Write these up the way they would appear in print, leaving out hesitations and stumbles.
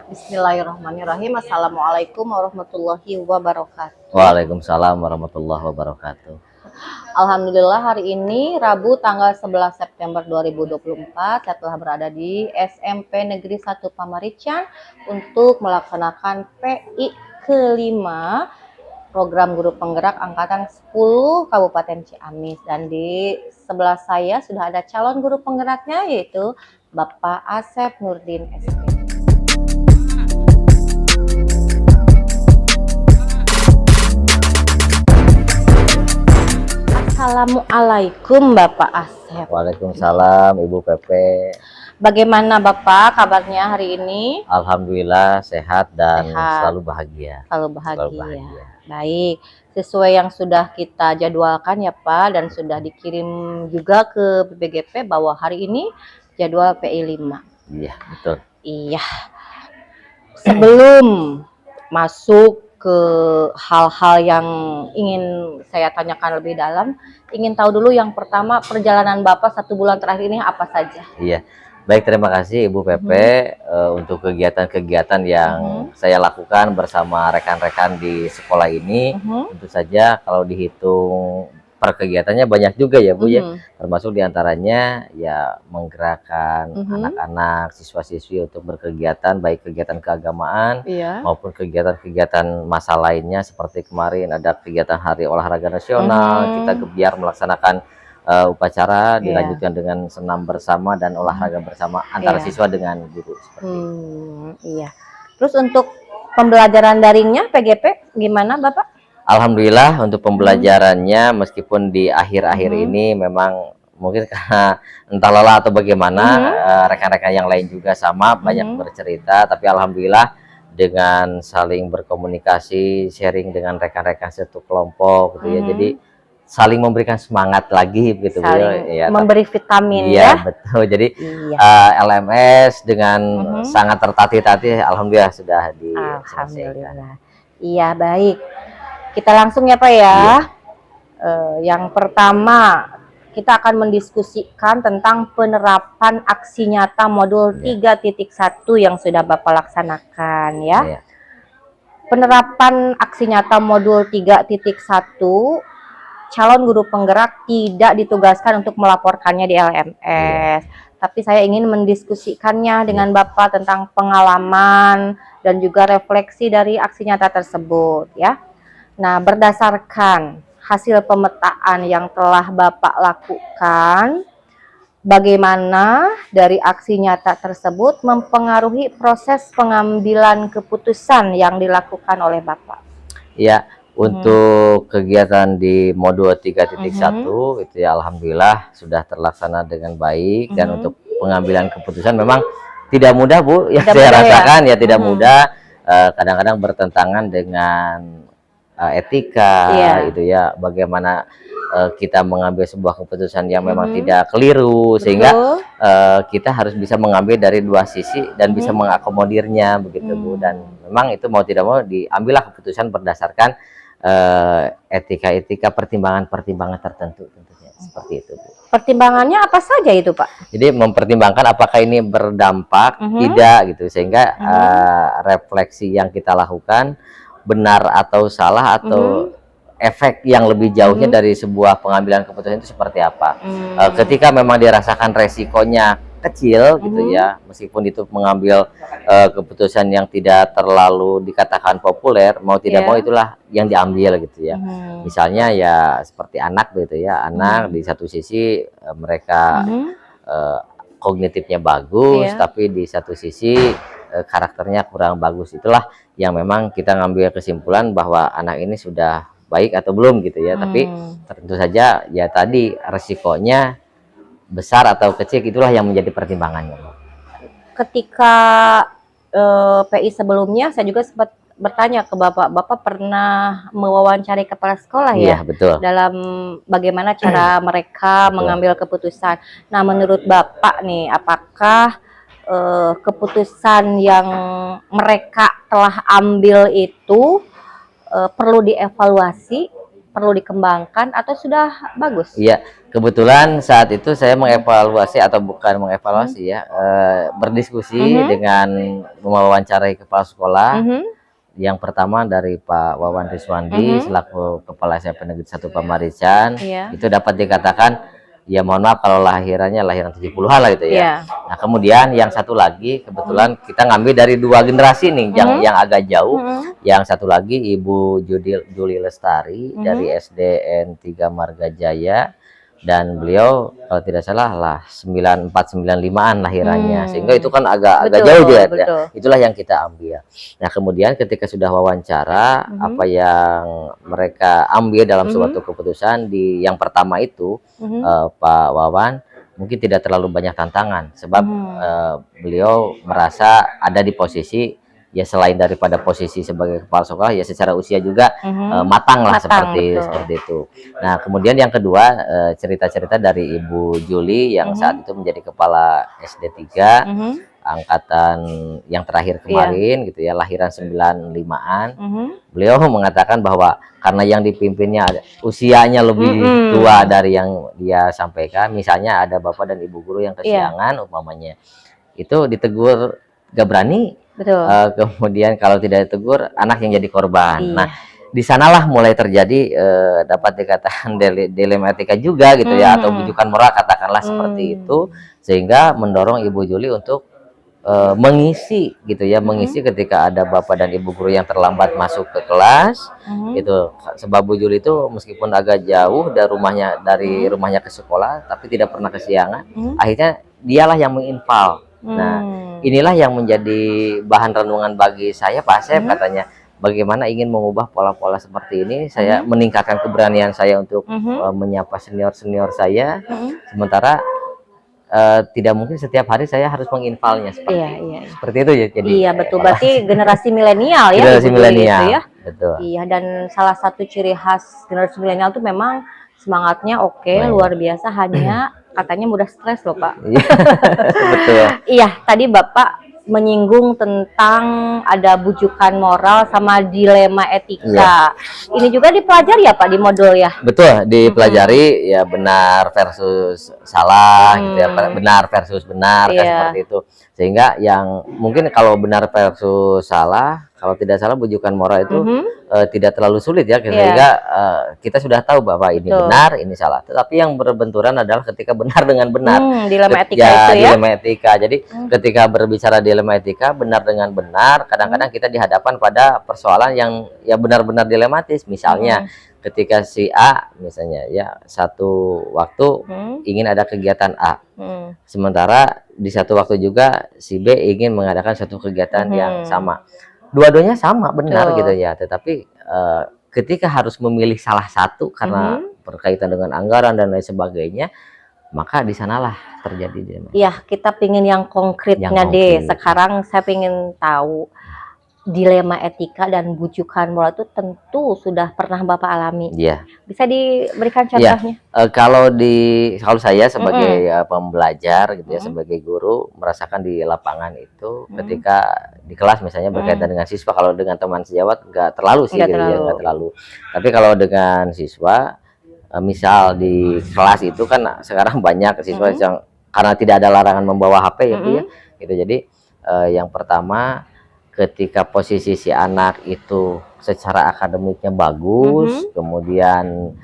Bismillahirrahmanirrahim. Assalamualaikum warahmatullahi wabarakatuh. Waalaikumsalam warahmatullahi wabarakatuh. Alhamdulillah hari ini Rabu tanggal 11 September 2024 saya telah berada di SMP Negeri 1 Pamarican untuk melaksanakan PI kelima program guru penggerak angkatan 10 Kabupaten Ciamis, dan di sebelah saya sudah ada calon guru penggeraknya yaitu Bapak Asep Nurdin SP. Assalamualaikum Bapak Asep. Waalaikumsalam Ibu Pepe. Bagaimana Bapak kabarnya hari ini? Alhamdulillah sehat dan Sehat. selalu bahagia. Selalu bahagia. Baik, sesuai yang sudah kita jadwalkan ya Pak, dan sudah dikirim juga ke BPGP bahwa hari ini jadwal PI 5. Iya, betul. Iya. Sebelum masuk ke hal-hal yang ingin saya tanyakan lebih dalam, ingin tahu dulu yang pertama, perjalanan Bapak 1 bulan terakhir ini apa saja? Iya. Baik, terima kasih Ibu Pepe untuk kegiatan-kegiatan yang saya lakukan bersama rekan-rekan di sekolah ini. Tentu saja kalau dihitung per kegiatannya banyak juga ya Bu ya, termasuk diantaranya ya menggerakkan anak-anak, siswa-siswi untuk berkegiatan, baik kegiatan keagamaan maupun kegiatan-kegiatan masa lainnya. Seperti kemarin ada kegiatan Hari Olahraga Nasional, kita gebiar melaksanakan upacara, dilanjutkan dengan senam bersama dan olahraga bersama antara siswa dengan guru. Iya. Terus untuk pembelajaran daringnya PGP gimana Bapak? Alhamdulillah untuk pembelajarannya, meskipun di akhir-akhir ini memang mungkin karena entah lelah atau bagaimana, rekan-rekan yang lain juga sama banyak bercerita, tapi alhamdulillah dengan saling berkomunikasi, sharing dengan rekan-rekan satu kelompok gitu ya, jadi saling memberikan semangat lagi gitu ya, memberi vitamin ya. Betul, jadi LMS dengan sangat tertatih-tatih alhamdulillah sudah diselesaikan. Iya, baik. Kita langsung ya Pak ya. Yang pertama kita akan mendiskusikan tentang penerapan aksi nyata modul 3.1 yang sudah Bapak laksanakan ya. Penerapan aksi nyata modul 3.1, calon guru penggerak tidak ditugaskan untuk melaporkannya di LMS. Tapi saya ingin mendiskusikannya dengan Bapak tentang pengalaman dan juga refleksi dari aksi nyata tersebut ya. Nah, berdasarkan hasil pemetaan yang telah Bapak lakukan, bagaimana dari aksi nyata tersebut mempengaruhi proses pengambilan keputusan yang dilakukan oleh Bapak? Ya, untuk kegiatan di modul 3.1 itu ya alhamdulillah sudah terlaksana dengan baik, dan untuk pengambilan keputusan memang tidak mudah Bu, yang saya rasakan ya tidak mudah, kadang-kadang bertentangan dengan etika itu ya, bagaimana kita mengambil sebuah keputusan yang memang tidak keliru, sehingga kita harus bisa mengambil dari dua sisi dan bisa mengakomodirnya begitu Bu. Dan memang itu mau tidak mau diambillah keputusan berdasarkan etika-etika, pertimbangan-pertimbangan tertentu tentunya, seperti itu Bu. Pertimbangannya apa saja itu Pak? Jadi mempertimbangkan apakah ini berdampak tidak gitu, sehingga refleksi yang kita lakukan benar atau salah, atau efek yang lebih jauhnya dari sebuah pengambilan keputusan itu seperti apa. Ketika memang dirasakan resikonya kecil gitu ya, meskipun itu mengambil keputusan yang tidak terlalu dikatakan populer, mau tidak mau itulah yang diambil gitu ya. Misalnya ya seperti anak gitu ya, anak di satu sisi mereka kognitifnya bagus, tapi di satu sisi karakternya kurang bagus. Itulah yang memang kita ngambil kesimpulan bahwa anak ini sudah baik atau belum gitu ya. Tapi tentu saja ya tadi resikonya besar atau kecil, itulah yang menjadi pertimbangannya. Ketika PI sebelumnya saya juga sempat bertanya ke Bapak pernah mewawancari kepala sekolah ya? Betul. Dalam bagaimana cara mereka mengambil keputusan. Nah, menurut Bapak nih, apakah keputusan yang mereka telah ambil itu perlu dievaluasi perlu dikembangkan atau sudah bagus? Iya, kebetulan saat itu saya mengevaluasi atau bukan mengevaluasi ya, berdiskusi dengan mewawancarai kepala sekolah. Yang pertama dari Pak Wawan Riswandi selaku Kepala SMP Negeri 1 Pamarican, itu dapat dikatakan ya mohon maaf kalau lahirannya lahiran 70-an lah gitu ya. Nah kemudian yang satu lagi kebetulan kita ngambil dari 2 generasi nih yang agak jauh. Yang satu lagi Ibu Juli Lestari dari SDN 3 Marga Jaya, dan beliau kalau tidak salah lah 9495-an lahirannya, sehingga itu kan agak jauh dia. Itulah yang kita ambil. Nah kemudian ketika sudah wawancara, apa yang mereka ambil dalam suatu keputusan di yang pertama itu, Pak Wawan mungkin tidak terlalu banyak tantangan, sebab beliau merasa ada di posisi ya selain daripada posisi sebagai kepala sekolah ya secara usia juga matang lah, seperti itu. Nah kemudian yang kedua, cerita-cerita dari Ibu Juli yang saat itu menjadi kepala SD 3 angkatan yang terakhir kemarin gitu ya, lahiran 95-an. Beliau mengatakan bahwa karena yang dipimpinnya usianya lebih tua dari yang dia sampaikan, misalnya ada bapak dan ibu guru yang kesiangan umpamanya, itu ditegur gak berani. Kemudian kalau tidak ditegur, anak yang jadi korban. Nah, di sanalah mulai terjadi dapat dikatakan dilematika juga gitu ya, atau bujukan moral katakanlah seperti itu, sehingga mendorong Ibu Juli untuk mengisi gitu ya, mengisi ketika ada bapak dan ibu guru yang terlambat masuk ke kelas. Itu sebab Bu Juli itu meskipun agak jauh dari rumahnya ke sekolah, tapi tidak pernah kesiangan. Akhirnya dialah yang menginfal. Nah, inilah yang menjadi bahan renungan bagi saya, Pak Asep, katanya. Bagaimana ingin mengubah pola-pola seperti ini, saya meningkatkan keberanian saya untuk menyapa senior-senior saya, sementara tidak mungkin setiap hari saya harus menginfalnya seperti itu ya. Jadi betul, berarti generasi milenial ya. Generasi milenial, ya. Betul. Iya, dan salah satu ciri khas generasi milenial itu memang semangatnya luar biasa, hanya katanya mudah stres loh Pak. Betul. Iya, tadi Bapak menyinggung tentang ada bujukan moral sama dilema etika. Ini juga dipelajari ya Pak di modul ya? Betul, dipelajari ya, benar versus salah gitu ya, benar versus benar kan, seperti itu. Sehingga yang mungkin kalau benar versus salah, kalau tidak salah bujukan moral itu tidak terlalu sulit ya, sehingga kita sudah tahu bahwa ini benar, ini salah. Tetapi yang berbenturan adalah ketika benar dengan benar. Dilema etika itu ya. Dilema etika. Jadi ketika berbicara dilema etika, benar dengan benar, kadang-kadang kita dihadapkan pada persoalan yang ya benar-benar dilematis. Misalnya ketika si A misalnya ya satu waktu ingin ada kegiatan A, sementara di satu waktu juga si B ingin mengadakan satu kegiatan yang sama. Dua-duanya sama benar gitu ya, tetapi ketika harus memilih salah satu karena berkaitan dengan anggaran dan lain sebagainya, maka di sanalah terjadi dilema. Iya, kita pingin yang konkretnya deh. Sekarang saya pingin tahu dilema etika dan bujukan moral itu tentu sudah pernah Bapak alami. Bisa diberikan contohnya? Kalau saya sebagai pembelajar gitu ya, sebagai guru merasakan di lapangan itu ketika di kelas misalnya berkaitan dengan siswa. Kalau dengan teman sejawat nggak terlalu sih, nggak terlalu. Tapi kalau dengan siswa, misal di kelas itu kan sekarang banyak siswa yang karena tidak ada larangan membawa HP ya Bu ya, gitu. Jadi yang pertama, ketika posisi si anak itu secara akademiknya bagus, kemudian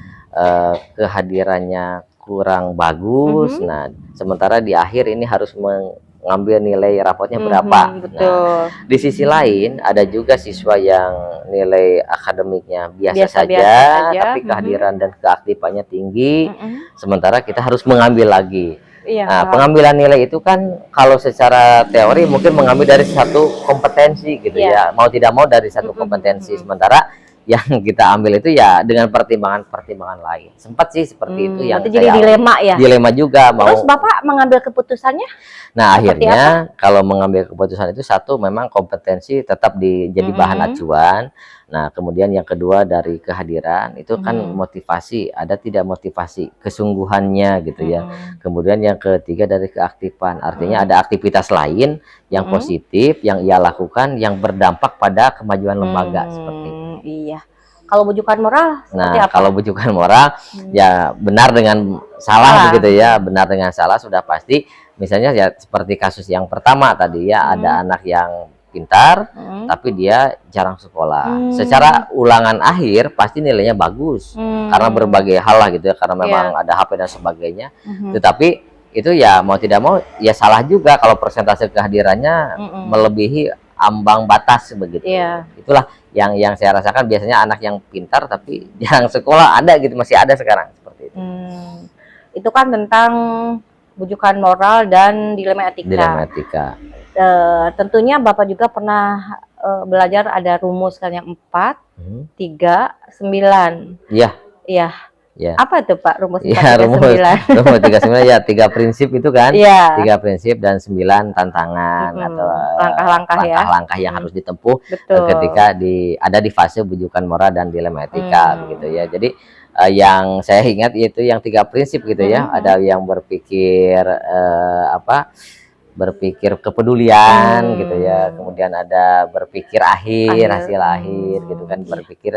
kehadirannya kurang bagus, nah sementara di akhir ini harus mengambil nilai rapotnya berapa. Nah, di sisi lain ada juga siswa yang nilai akademiknya biasa saja, tapi kehadiran dan keaktifannya tinggi, sementara kita harus mengambil lagi. Nah, pengambilan nilai itu kan kalau secara teori mungkin mengambil dari satu kompetensi gitu ya, mau tidak mau dari satu kompetensi, sementara yang kita ambil itu ya dengan pertimbangan lain. Sempat sih seperti itu yang jadi dilema ya. Dilema juga. Terus Bapak mengambil keputusannya? Nah, akhirnya kalau mengambil keputusan itu, satu memang kompetensi tetap jadi bahan acuan. Nah, kemudian yang kedua dari kehadiran itu kan motivasi, ada tidak motivasi, kesungguhannya gitu ya. Kemudian yang ketiga dari keaktifan, artinya ada aktivitas lain yang positif yang ia lakukan yang berdampak pada kemajuan lembaga seperti itu. Iya. Kalau bujukan moral seperti Nah, apa? kalau bujukan moral ya benar dengan salah begitu ya, benar dengan salah sudah pasti. Misalnya ya seperti kasus yang pertama tadi ya, ada anak yang pintar tapi dia jarang sekolah. Secara ulangan akhir pasti nilainya bagus karena berbagai hal lah gitu ya, karena memang ada HP dan sebagainya. Tetapi itu ya mau tidak mau ya salah juga kalau persentase kehadirannya melebihi ambang batas begitu. Itulah yang saya rasakan, biasanya anak yang pintar tapi jarang sekolah ada gitu, masih ada sekarang seperti itu. Itu kan tentang bujukan moral dan dilema etika. Dilema etika. Tentunya Bapak juga pernah belajar ada rumus kan yang 4, 3, 9. Iya. Iya. Ya. Apa itu Pak rumus 4, Ya, 3, 9? rumus 39 ya, 3 prinsip itu kan. 3 prinsip dan 9 tantangan atau langkah-langkah yang harus ditempuh ketika ada di fase bujukan moral dan dilema etika begitu ya. Jadi yang saya ingat yaitu yang 3 prinsip gitu ya. Ada yang berpikir berpikir kepedulian gitu ya, kemudian ada berpikir hasil akhir gitu kan, berpikir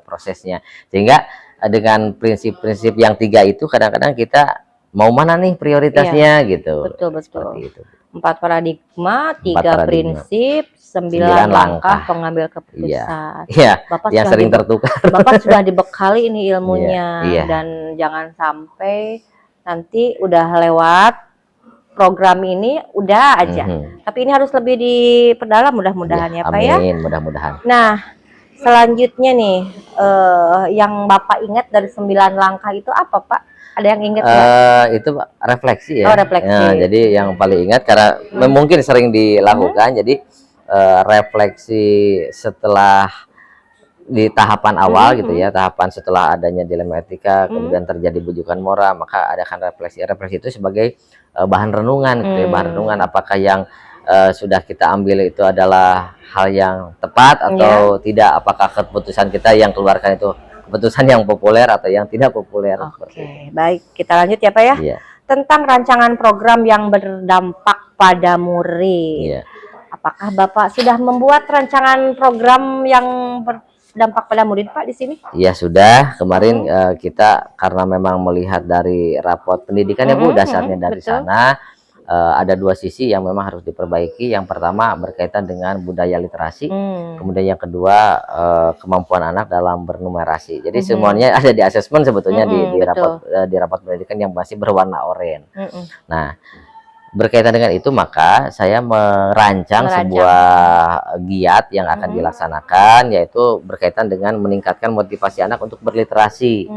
prosesnya. Sehingga dengan prinsip-prinsip yang 3 itu kadang-kadang kita mau mana nih prioritasnya gitu. Betul. Seperti itu. 4 paradigma, 3 prinsip, 9 langkah pengambil keputusan. Iya. Bapak yang sering tertukar. Bapak sudah dibekali ini ilmunya, dan jangan sampai nanti udah lewat program ini udah aja. Tapi ini harus lebih diperdalam mudah-mudahan ya Pak ya. Amin, mudah-mudahan. Nah, selanjutnya nih yang Bapak ingat dari 9 langkah itu apa Pak? Ada yang ingat nggak? Itu refleksi ya. Refleksi. Jadi yang paling ingat karena mungkin sering dilakukan. Jadi refleksi setelah di tahapan awal gitu ya, tahapan setelah adanya dilema etika, kemudian terjadi bujukan moral, maka adakan refleksi. Refleksi itu sebagai bahan renungan gitu ya, bahan renungan apakah yang sudah kita ambil itu adalah hal yang tepat atau tidak, apakah keputusan kita yang keluarkan itu keputusan yang populer atau yang tidak populer. Oke, baik, kita lanjut ya Pak ya. Tentang rancangan program yang berdampak pada murid. Apakah Bapak sudah membuat rancangan program yang berdampak pada murid Pak di sini? Iya sudah, kemarin kita karena memang melihat dari raport pendidikan ya Bu, dasarnya dari sana ada 2 sisi yang memang harus diperbaiki. Yang pertama berkaitan dengan budaya literasi, kemudian yang kedua kemampuan anak dalam bernumerasi. Jadi semuanya ada di asesmen sebetulnya di raport pendidikan yang masih berwarna oranye. Nah, berkaitan dengan itu maka saya merancang sebuah giat yang akan dilaksanakan, yaitu berkaitan dengan meningkatkan motivasi anak untuk berliterasi.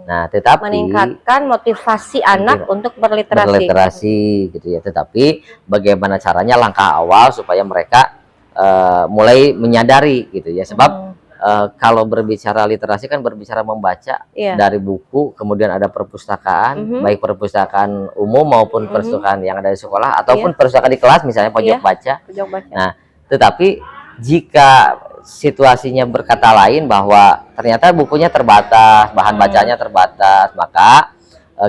Nah, tetapi meningkatkan motivasi anak untuk berliterasi gitu ya. Tetapi bagaimana caranya, langkah awal supaya mereka mulai menyadari gitu ya. Sebab kalau berbicara literasi kan berbicara membaca dari buku, kemudian ada perpustakaan, baik perpustakaan umum maupun perpustakaan yang ada di sekolah ataupun perpustakaan di kelas, misalnya pojok baca. Nah, tetapi jika situasinya berkata lain bahwa ternyata bukunya terbatas, bahan bacanya terbatas, maka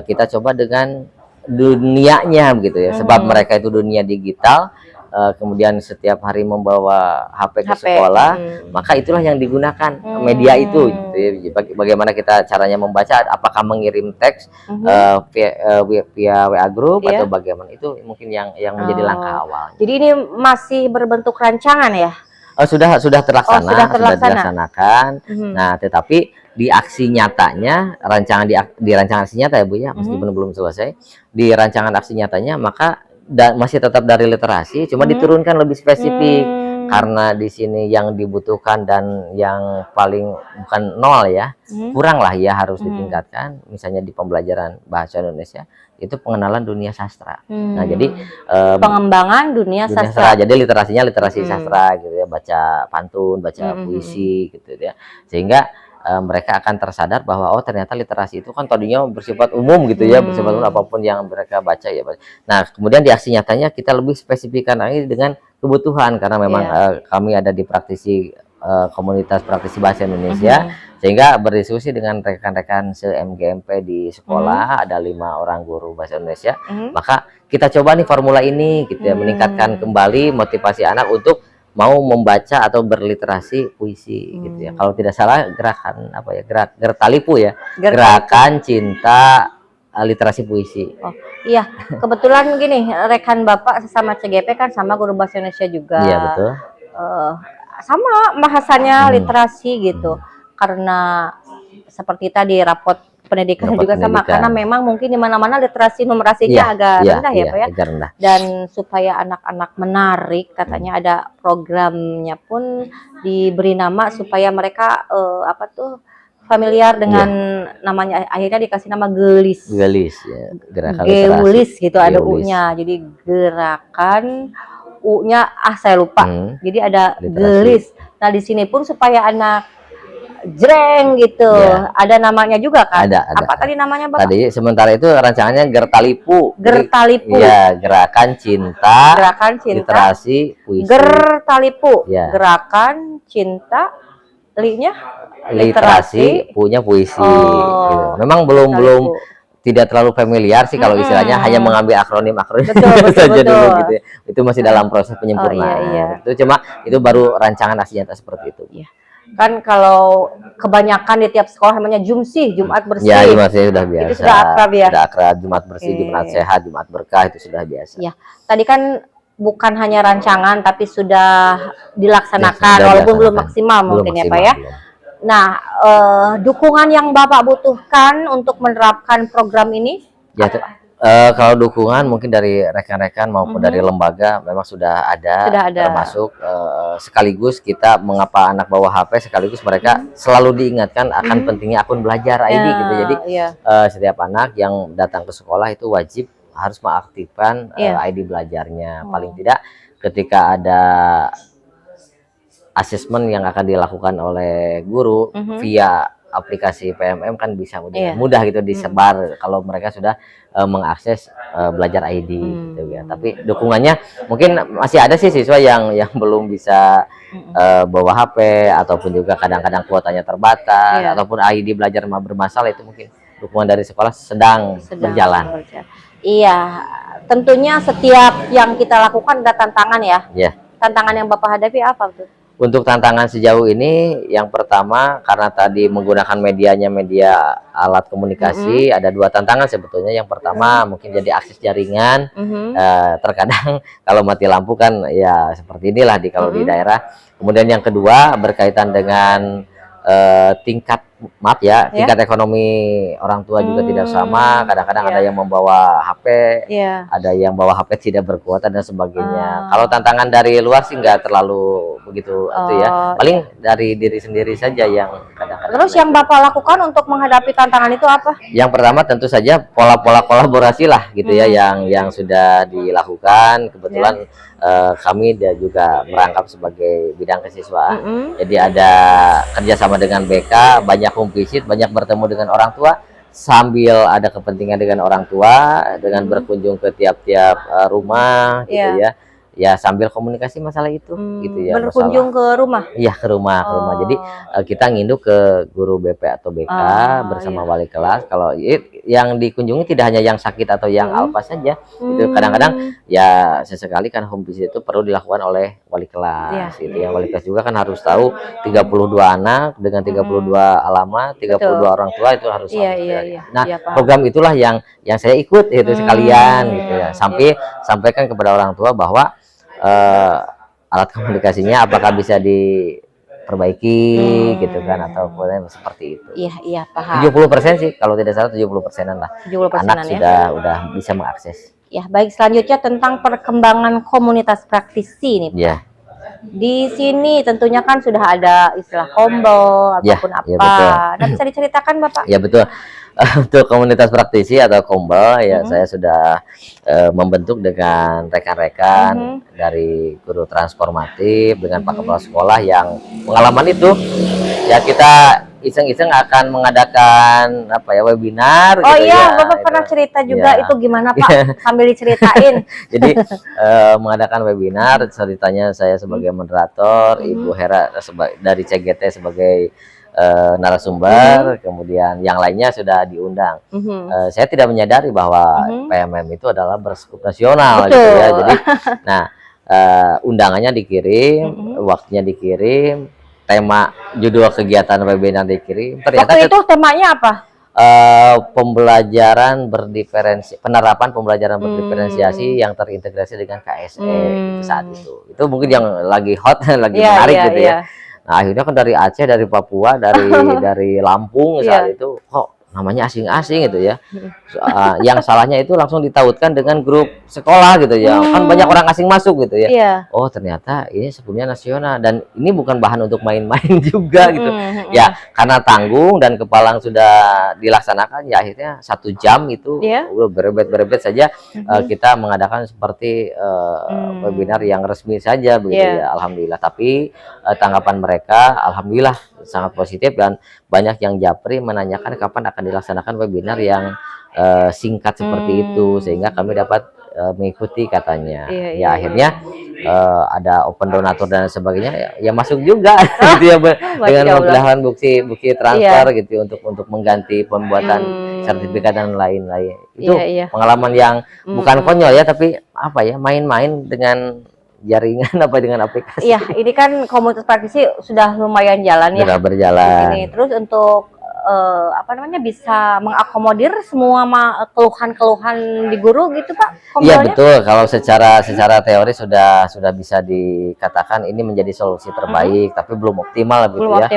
kita coba dengan dunianya begitu ya. Sebab mereka itu dunia digital. Kemudian setiap hari membawa HP ke sekolah, maka itulah yang digunakan media itu gitu ya. Bagaimana kita caranya membaca, apakah mengirim teks via WA group atau bagaimana, itu mungkin yang menjadi langkah awal. Jadi ini masih berbentuk rancangan ya? Sudah terlaksana, sudah dilaksanakan. Nah, tetapi di aksi nyatanya, di rancangan aksi nyata ya Bu ya, meskipun belum selesai, di rancangan aksi nyatanya maka masih tetap dari literasi, cuma diturunkan lebih spesifik karena di sini yang dibutuhkan dan yang paling bukan nol ya, kurang lah ya, harus ditingkatkan. Misalnya di pembelajaran bahasa Indonesia itu pengenalan dunia sastra. Nah, jadi pengembangan dunia sastra. Jadi literasinya literasi sastra gitu ya, baca pantun, baca puisi gitu ya, sehingga mereka akan tersadar bahwa oh ternyata literasi itu kan tadinya bersifat umum gitu ya, bersifat umum, apapun yang mereka baca ya. Nah, kemudian di aksi nyatanya kita lebih spesifikkan lagi dengan kebutuhan, karena memang kami ada di praktisi komunitas praktisi bahasa Indonesia, sehingga berdiskusi dengan rekan-rekan se-MGMP di sekolah, ada 5 orang guru bahasa Indonesia. Maka kita coba nih formula ini gitu ya, meningkatkan kembali motivasi anak untuk mau membaca atau berliterasi puisi gitu ya. Kalau tidak salah gerakan apa ya, Gertalipu ya, gerakan cinta literasi puisi. Oh iya, kebetulan gini, rekan Bapak sesama CGP kan sama guru bahasa Indonesia juga. Iya betul. Sama bahasannya literasi gitu, karena seperti tadi rapot pendidikan juga sama, karena memang mungkin di mana-mana literasi numerasinya agak rendah ya Pak ya. Rendah. Dan supaya anak-anak menarik, katanya ada programnya pun diberi nama supaya mereka familiar dengan namanya, akhirnya dikasih nama gelis. Gelis ya, gerakan Geulis gitu, ada U-nya. Jadi gerakan U-nya saya lupa. Jadi ada gelis. Nah, di sini pun supaya anak jreng gitu. Ada namanya juga kan? Ada. Apa tadi namanya, Bapak? Tadi sementara itu rancangannya Gertalipu. Gertalipu. Ya, gerakan cinta. Gerakan cinta. Literasi puisi. Gertalipu. Ya. Gerakan cinta, li-nya literasi, punya puisi. Gitu. Memang belum tidak terlalu familiar sih kalau istilahnya, hanya mengambil akronim saja dulu gitu ya. Itu masih dalam proses penyempurnaan. Itu cuma itu baru rancangan asli nyata seperti itu. Iya. Kan kalau kebanyakan di tiap sekolah namanya Jumsih, Jumat bersih. Ya, Jumat bersih sudah biasa. Itu sudah akrab ya. Sudah akrab, Jumat bersih, Jumat sehat, Jumat berkah itu sudah biasa. Ya. Tadi kan bukan hanya rancangan tapi sudah dilaksanakan, walaupun belum maksimal mungkin ya Pak ya. Nah, dukungan yang Bapak butuhkan untuk menerapkan program ini? Ya, kalau dukungan mungkin dari rekan-rekan maupun dari lembaga memang sudah ada. Termasuk sekaligus kita mengapa anak bawa HP, sekaligus mereka selalu diingatkan akan pentingnya akun belajar ID gitu. Jadi setiap anak yang datang ke sekolah itu wajib harus mengaktifkan ID belajarnya. Paling tidak ketika ada asesmen yang akan dilakukan oleh guru via aplikasi PMM kan bisa mudah gitu disebar kalau mereka sudah mengakses belajar ID gitu ya. Tapi dukungannya mungkin masih ada sih siswa yang belum bisa bawa HP, ataupun juga kadang-kadang kuotanya terbatas, ataupun ID belajar bermasalah, itu mungkin dukungan dari sekolah sedang berjalan. Iya, tentunya setiap yang kita lakukan ada tantangan ya. Iya. Tantangan yang Bapak hadapi apa tuh? Untuk tantangan sejauh ini, yang pertama karena tadi menggunakan medianya media alat komunikasi, ada dua tantangan sebetulnya. Yang pertama mungkin jadi akses jaringan, terkadang kalau mati lampu kan ya seperti inilah kalau di daerah. Kemudian yang kedua berkaitan dengan tingkat tingkat ekonomi orang tua juga tidak sama. Kadang-kadang ada yang membawa HP, ada yang bawa HP tidak berkuota dan sebagainya. Kalau tantangan dari luar sih nggak terlalu begitu itu ya. Paling dari diri sendiri saja yang kadang-kadang. Terus yang Bapak lakukan untuk menghadapi tantangan itu apa? Yang pertama tentu saja pola-pola kolaborasi lah gitu ya, yang sudah dilakukan. Kebetulan kami juga merangkap sebagai bidang kesiswaan. Jadi ada kerjasama dengan BK, banyak home visit, banyak bertemu dengan orang tua, sambil ada kepentingan dengan orang tua, dengan berkunjung ke tiap-tiap rumah gitu ya, sambil komunikasi masalah itu gitu ya. Berkunjung ke rumah? Iya, ke rumah. Jadi kita nginduk ke guru BP atau BK bersama wali kelas. Kalau yang dikunjungi tidak hanya yang sakit atau yang alpa saja, itu kadang-kadang ya sesekali kan home visit itu perlu dilakukan oleh wali kelas gitu ya. Wali kelas juga kan harus tahu 32 anak dengan 32 alamat, 32 orang tua itu harus Nah, program itulah yang saya ikut itu sekalian gitu ya. Sampaikan kepada orang tua bahwa alat komunikasinya apakah bisa diperbaiki gitu kan, atau seperti itu. Iya, paham. 70% sih kalau tidak salah, 70%-an lah. 70% anak sudah bisa mengakses. Ya, baik, selanjutnya tentang perkembangan komunitas praktisi nih, Pak. Ya. Di sini tentunya kan sudah ada istilah kombel ataupun apa. Nah, bisa diceritakan Bapak? Ya, betul. Untuk komunitas praktisi atau kombel ya, saya sudah membentuk dengan rekan-rekan dari guru transformatif dengan Pak Kepala Sekolah yang pengalaman itu ya, kita iseng-iseng akan mengadakan webinar. Oh gitu iya, Bapak pernah cerita juga itu gimana Pak? Sambil diceritain. Jadi mengadakan webinar, ceritanya saya sebagai moderator, Ibu Hera dari CGT sebagai narasumber, kemudian yang lainnya sudah diundang. Saya tidak menyadari bahwa PMM itu adalah berskup nasional gitu ya. Jadi undangannya dikirim, waktunya dikirim, tema judul kegiatan webinar dikirim. Ternyata waktu itu temanya apa? Pembelajaran penerapan pembelajaran berdiferensiasi yang terintegrasi dengan KSE gitu saat itu. Itu mungkin yang lagi hot, lagi menarik gitu ya. Nah, akhirnya kan dari Aceh, dari Papua, dari Lampung saat itu kok namanya asing-asing gitu ya. Yang salahnya itu langsung ditautkan dengan grup sekolah gitu ya. Kan banyak orang asing masuk gitu ya. Oh, ternyata ini sebelumnya nasional dan ini bukan bahan untuk main-main juga gitu. Ya, karena tanggung dan kepalang sudah dilaksanakan ya akhirnya 1 jam itu udah berebet saja kita mengadakan seperti webinar yang resmi saja begitu ya. Alhamdulillah, tapi tanggapan mereka alhamdulillah sangat positif dan banyak yang japri menanyakan kapan akan dilaksanakan webinar yang singkat seperti itu sehingga kami dapat mengikuti katanya. Ya akhirnya ada open donatur dan sebagainya ya masuk juga gitu ya dengan pembelajaran bukti transfer gitu untuk mengganti pembuatan sertifikat dan lain-lain. Itu pengalaman yang bukan konyol ya, tapi apa ya, main-main dengan jaringan dengan aplikasi. Iya, ini kan komunitas praktisi sudah lumayan jalan ya. Sudah berjalan. Ini terus untuk apa namanya bisa mengakomodir semua keluhan-keluhan di guru gitu Pak? Iya betul, kalau secara teori sudah bisa dikatakan ini menjadi solusi terbaik, tapi belum optimal gitu ya.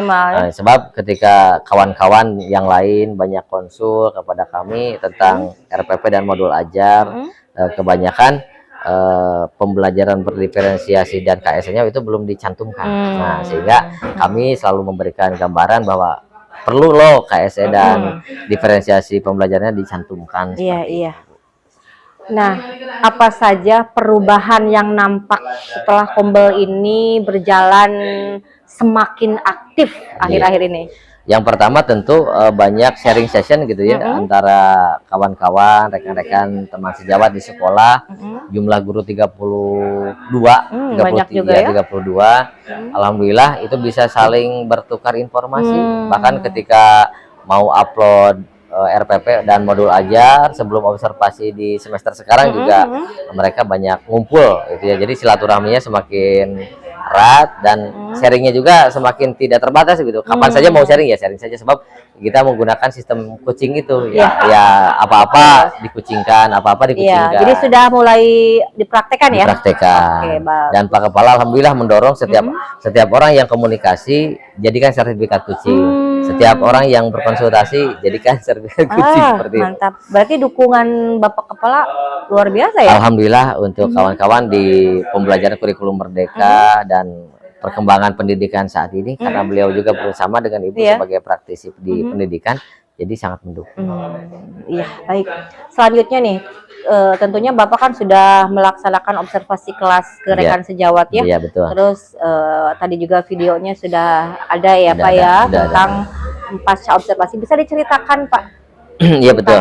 Sebab ketika kawan-kawan yang lain banyak konsul kepada kami tentang RPP dan modul ajar, kebanyakan pembelajaran berdiferensiasi dan KSE-nya itu belum dicantumkan. Nah, sehingga kami selalu memberikan gambaran bahwa perlu loh KSE dan diferensiasi pembelajarannya dicantumkan. Iya. Nah, apa saja perubahan yang nampak setelah Kombel ini berjalan semakin aktif akhir-akhir ini? Yang pertama tentu banyak sharing session gitu ya antara kawan-kawan, rekan-rekan teman sejawat di sekolah. Jumlah guru 32, banyak juga ya. 32. Alhamdulillah itu bisa saling bertukar informasi. Bahkan ketika mau upload RPP dan modul ajar sebelum observasi di semester sekarang juga mereka banyak ngumpul gitu ya. Jadi silaturahminya semakin erat dan sharingnya juga semakin tidak terbatas gitu. Kapan saja mau sharing ya sharing saja, sebab kita menggunakan sistem kucing itu ya apa-apa dikucingkan, jadi sudah mulai dipraktekkan ya. Dan Pak Kepala alhamdulillah mendorong setiap orang yang komunikasi jadikan sertifikat kucing. Setiap orang yang berkonsultasi jadikan sertifikat kucing seperti mantap. Berarti dukungan Bapak Kepala luar biasa ya. Alhamdulillah untuk kawan-kawan di pembelajaran kurikulum merdeka dan perkembangan pendidikan saat ini, karena beliau juga bersama dengan Ibu sebagai praktisi di pendidikan, jadi sangat mendukung. Iya, baik. Selanjutnya nih, tentunya Bapak kan sudah melaksanakan observasi kelas ke rekan sejawat ya. Iya, betul. Terus tadi juga videonya sudah ada ya Pak ya, tentang pasca observasi. Bisa diceritakan Pak? Iya betul.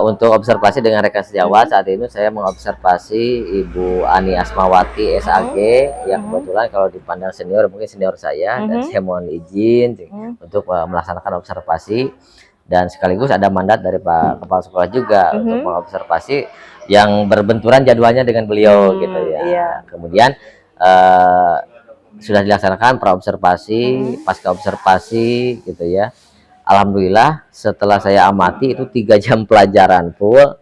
Untuk observasi dengan rekan sejawat saat ini saya mengobservasi Ibu Ani Asmawati SAG yang kebetulan kalau dipandang senior mungkin senior saya, dan saya mohon izin untuk melaksanakan observasi, dan sekaligus ada mandat dari Pak Kepala Sekolah juga untuk mengobservasi yang berbenturan jadwalnya dengan beliau gitu ya. Kemudian sudah dilaksanakan praobservasi, pasca observasi gitu ya. Alhamdulillah setelah saya amati itu 3 jam pelajaran full,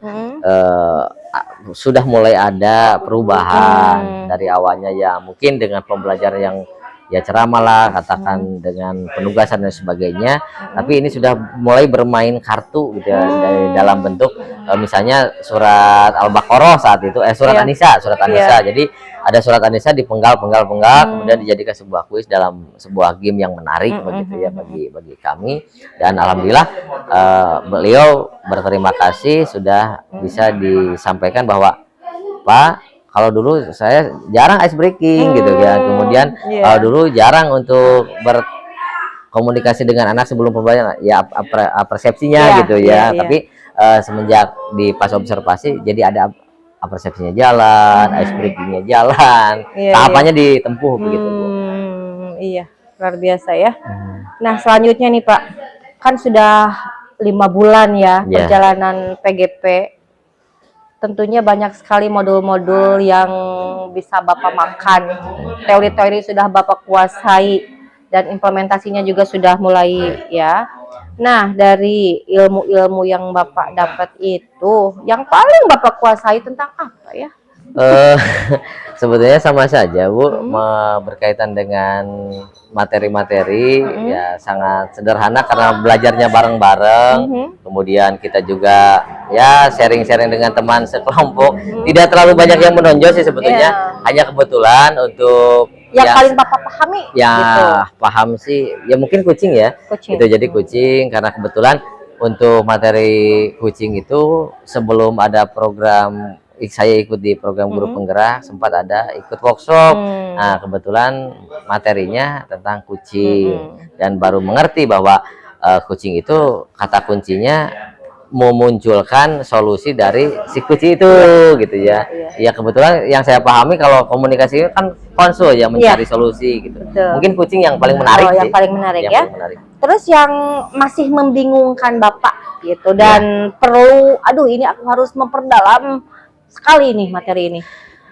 sudah mulai ada perubahan dari awalnya ya mungkin dengan pembelajaran yang ya ceramah lah katakan dengan penugasan dan sebagainya, tapi ini sudah mulai bermain kartu gitu ya, dari dalam bentuk misalnya surat Al-Baqarah saat itu surat An-Nisa, jadi ada surat An-Nisa dipenggal kemudian dijadikan sebuah kuis dalam sebuah game yang menarik begitu ya bagi kami, dan alhamdulillah beliau berterima kasih sudah bisa disampaikan bahwa Pak, kalau dulu saya jarang ice breaking gitu ya, kemudian kalau dulu jarang untuk berkomunikasi dengan anak sebelum pembelajaran ya persepsinya gitu ya, tapi semenjak di pas observasi jadi ada persepsinya jalan, ice breakingnya jalan, tahapannya ditempuh begitu Bu. Iya, luar biasa ya. Nah selanjutnya nih Pak, kan sudah 5 bulan ya perjalanan PGP. tentunya banyak sekali modul-modul yang bisa Bapak makan. Teori-teori sudah Bapak kuasai dan implementasinya juga sudah mulai ya. Nah, dari ilmu-ilmu yang Bapak dapat itu, yang paling Bapak kuasai tentang apa ya? Eh, sebetulnya sama saja Bu, berkaitan dengan materi-materi ya sangat sederhana karena belajarnya bareng-bareng. Kemudian kita juga ya sharing-sharing dengan teman sekelompok. Tidak terlalu banyak yang menonjol sih sebetulnya, hanya kebetulan untuk Yang paling Bapak pahami ya gitu. paham sih ya mungkin kucing ya. Kucing. Itu jadi kucing karena kebetulan untuk materi kucing itu sebelum ada program saya ikut di program guru penggerak, sempat ada ikut workshop. Nah, kebetulan materinya tentang kucing dan baru mengerti bahwa kucing itu kata kuncinya memunculkan solusi dari si kucing itu gitu ya. Ya kebetulan yang saya pahami kalau komunikasi kan konsul ya mencari solusi gitu. Betul. Mungkin kucing yang paling menarik sih. Yang paling menarik Yang ya. paling menarik. Terus yang masih membingungkan Bapak gitu dan perlu, aduh ini aku harus memperdalam sekali nih materi ini.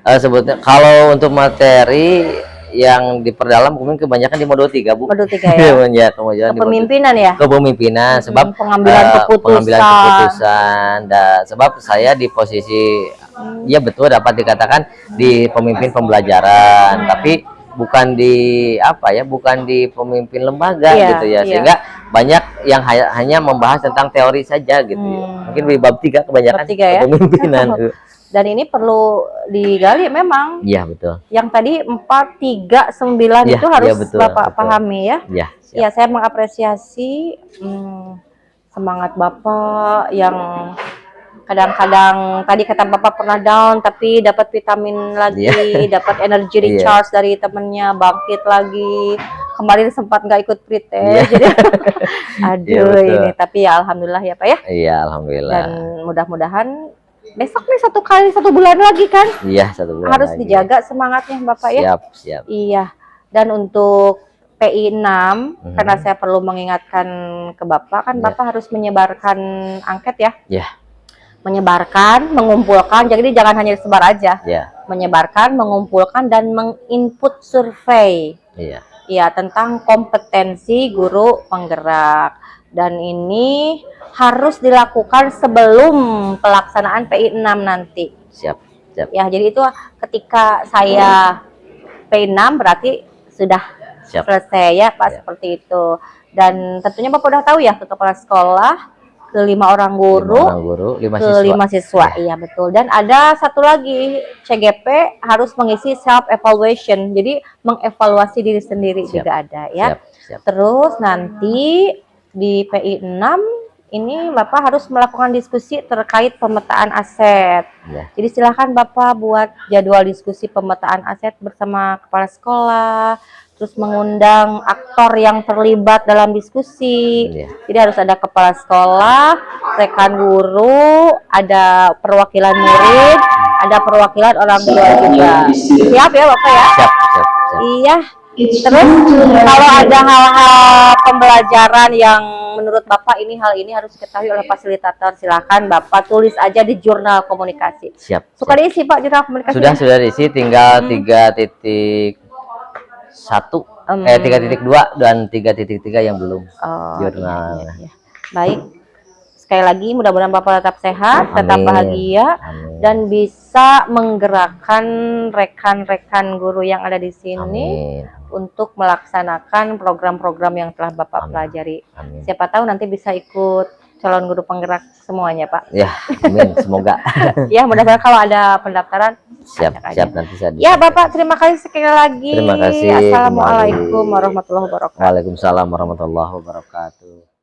Sebetulnya kalau untuk materi yang diperdalam mungkin kebanyakan di modul 3 Bu. Modul 3 ya. Ya, kemudian Kepemimpinan ya. Kepemimpinan sebab pengambilan keputusan dan sebab saya di posisi ya betul dapat dikatakan di pemimpin pembelajaran, tapi bukan di apa ya, bukan di pemimpin lembaga gitu ya, sehingga banyak yang hanya membahas tentang teori saja gitu ya. Mungkin di bab 3 kebanyakan kepemimpinan. Dan ini perlu digali memang. Iya betul. Yang tadi 4, 3, 9 itu harus Bapak pahami ya. Iya. Ya, saya mengapresiasi semangat Bapak yang kadang-kadang tadi kata Bapak pernah down tapi dapat vitamin lagi, dapat energi recharge dari temennya, bangkit lagi. Kemarin sempat nggak ikut pretest, jadi aduh ini tapi ya alhamdulillah ya Pak ya. Iya alhamdulillah. Dan mudah-mudahan besok nih 1 bulan lagi kan? Iya 1 bulan. Harus lagi dijaga semangatnya Bapak ya. Siap siap. Iya. Dan untuk PI 6 karena saya perlu mengingatkan ke Bapak kan Bapak harus menyebarkan angket ya. Iya. Menyebarkan, mengumpulkan, jadi jangan hanya disebar aja. Iya. Menyebarkan, mengumpulkan dan menginput survei. Iya. Ya, tentang kompetensi guru penggerak. Dan ini harus dilakukan sebelum pelaksanaan PI 6 nanti. Siap, siap. Ya, jadi itu ketika saya PI 6 berarti sudah selesai ya Pak, seperti itu. Dan tentunya Bapak udah tahu ya ke kepala sekolah, ke 5 orang guru, 5 ke 5 siswa. Iya betul. Dan ada satu lagi, CGP harus mengisi self evaluation. Jadi mengevaluasi diri sendiri juga ada ya. Terus nanti di PI 6 ini Bapak harus melakukan diskusi terkait pemetaan aset. Jadi silahkan Bapak buat jadwal diskusi pemetaan aset bersama kepala sekolah, terus mengundang aktor yang terlibat dalam diskusi. Jadi harus ada kepala sekolah, rekan guru, ada perwakilan murid, ada perwakilan orang tua juga. Siap ya Bapak ya? Siap, siap, siap. Iya. Terus kalau ada hal-hal pembelajaran yang menurut Bapak hal ini harus diketahui oleh fasilitator, silakan Bapak tulis aja di jurnal komunikasi. Siap. Suka diisi Pak jurnal komunikasi? Sudah diisi, tinggal 3.1, 3.2 dan 3.3 yang belum jurnal. Iya. Baik. Sekali lagi mudah-mudahan Bapak tetap sehat, tetap bahagia, dan bisa menggerakkan rekan-rekan guru yang ada di sini untuk melaksanakan program-program yang telah Bapak pelajari. Siapa tahu nanti bisa ikut calon guru penggerak semuanya Pak. Ya, amin. Semoga. Ya, mudah-mudahan kalau ada pendaftaran. Siap nanti saya. Ya Bapak, terima kasih sekali lagi. Terima kasih. Assalamualaikum warahmatullahi wabarakatuh. Waalaikumsalam warahmatullahi wabarakatuh.